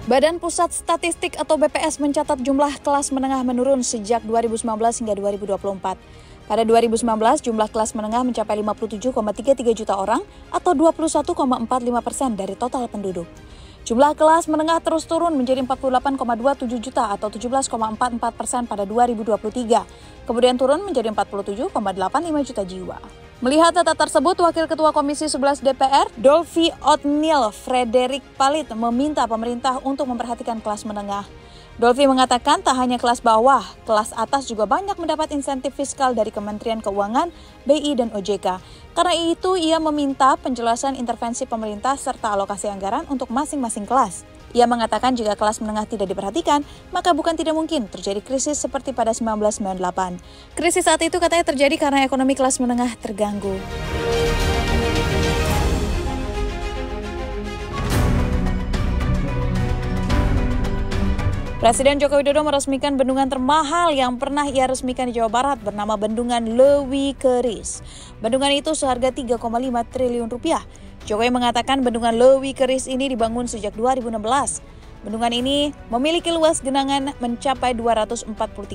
Badan Pusat Statistik atau BPS mencatat jumlah kelas menengah menurun sejak 2019 hingga 2024. Pada 2019, jumlah kelas menengah mencapai 57,33 juta orang atau 21,45% dari total penduduk. Jumlah kelas menengah terus turun menjadi 48,27 juta atau 17,44% pada 2023. Kemudian turun menjadi 47,85 juta jiwa. Melihat data tersebut, Wakil Ketua Komisi 11 DPR, Dolphy Othniel Frederick Palit meminta pemerintah untuk memperhatikan kelas menengah. Dolphy mengatakan tak hanya kelas bawah, kelas atas juga banyak mendapat insentif fiskal dari Kementerian Keuangan, BI, dan OJK. Karena itu, ia meminta penjelasan intervensi pemerintah serta alokasi anggaran untuk masing-masing kelas. Ia mengatakan jika kelas menengah tidak diperhatikan, maka bukan tidak mungkin terjadi krisis seperti pada 1998. Krisis saat itu katanya terjadi karena ekonomi kelas menengah terganggu. Presiden Joko Widodo meresmikan bendungan termahal yang pernah ia resmikan di Jawa Barat bernama Bendungan Leuwi Keris. Bendungan itu seharga 3,5 triliun rupiah. Jokowi mengatakan bendungan Leuwi Keris ini dibangun sejak 2016. Bendungan ini memiliki luas genangan mencapai 243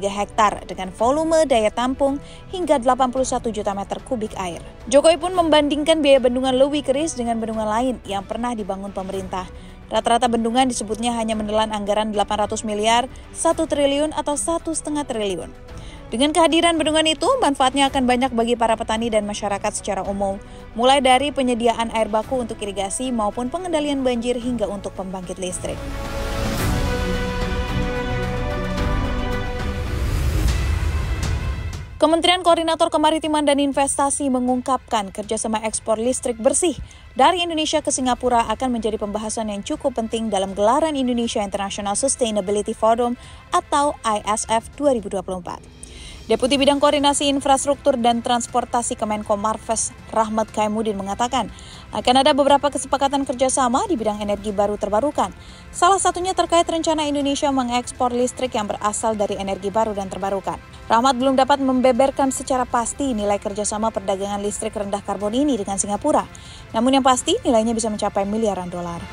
hektar dengan volume daya tampung hingga 81 juta meter kubik air. Jokowi pun membandingkan biaya bendungan Leuwi Keris dengan bendungan lain yang pernah dibangun pemerintah. Rata-rata bendungan disebutnya hanya menelan anggaran 800 miliar, 1 triliun atau 1,5 triliun. Dengan kehadiran bendungan itu, manfaatnya akan banyak bagi para petani dan masyarakat secara umum, mulai dari penyediaan air baku untuk irigasi maupun pengendalian banjir hingga untuk pembangkit listrik. Kementerian Koordinator Kemaritiman dan Investasi mengungkapkan kerjasama ekspor listrik bersih dari Indonesia ke Singapura akan menjadi pembahasan yang cukup penting dalam gelaran Indonesia International Sustainability Forum atau ISF 2024. Deputi Bidang Koordinasi Infrastruktur dan Transportasi Kemenko Marves Rahmat Kaimudin mengatakan akan ada beberapa kesepakatan kerjasama di bidang energi baru terbarukan. Salah satunya terkait rencana Indonesia mengekspor listrik yang berasal dari energi baru dan terbarukan. Rahmat belum dapat membeberkan secara pasti nilai kerjasama perdagangan listrik rendah karbon ini dengan Singapura. Namun yang pasti nilainya bisa mencapai miliaran dolar.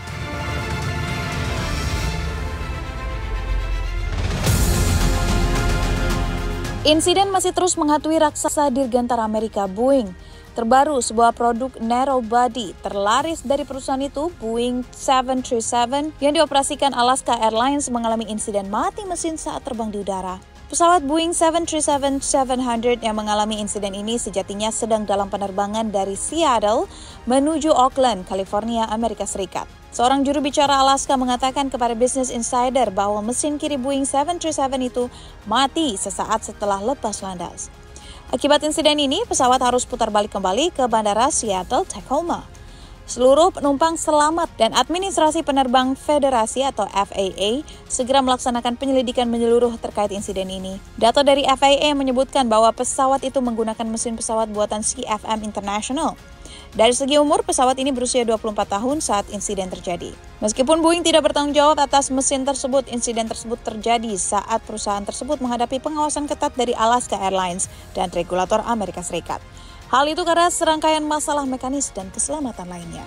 Insiden masih terus menghantui raksasa dirgantara Amerika Boeing. Terbaru, sebuah produk narrow body terlaris dari perusahaan itu, Boeing 737, yang dioperasikan Alaska Airlines mengalami insiden mati mesin saat terbang di udara. Pesawat Boeing 737-700 yang mengalami insiden ini sejatinya sedang dalam penerbangan dari Seattle menuju Oakland, California, Amerika Serikat. Seorang juru bicara Alaska mengatakan kepada Business Insider bahwa mesin kiri Boeing 737 itu mati sesaat setelah lepas landas. Akibat insiden ini, pesawat harus putar balik kembali ke Bandara Seattle Tacoma. Seluruh penumpang selamat dan administrasi penerbang Federasi atau FAA segera melaksanakan penyelidikan menyeluruh terkait insiden ini. Data dari FAA menyebutkan bahwa pesawat itu menggunakan mesin pesawat buatan CFM International. Dari segi umur, pesawat ini berusia 24 tahun saat insiden terjadi. Meskipun Boeing tidak bertanggung jawab atas mesin tersebut, insiden tersebut terjadi saat perusahaan tersebut menghadapi pengawasan ketat dari Alaska Airlines dan regulator Amerika Serikat. Hal itu karena serangkaian masalah mekanis dan keselamatan lainnya.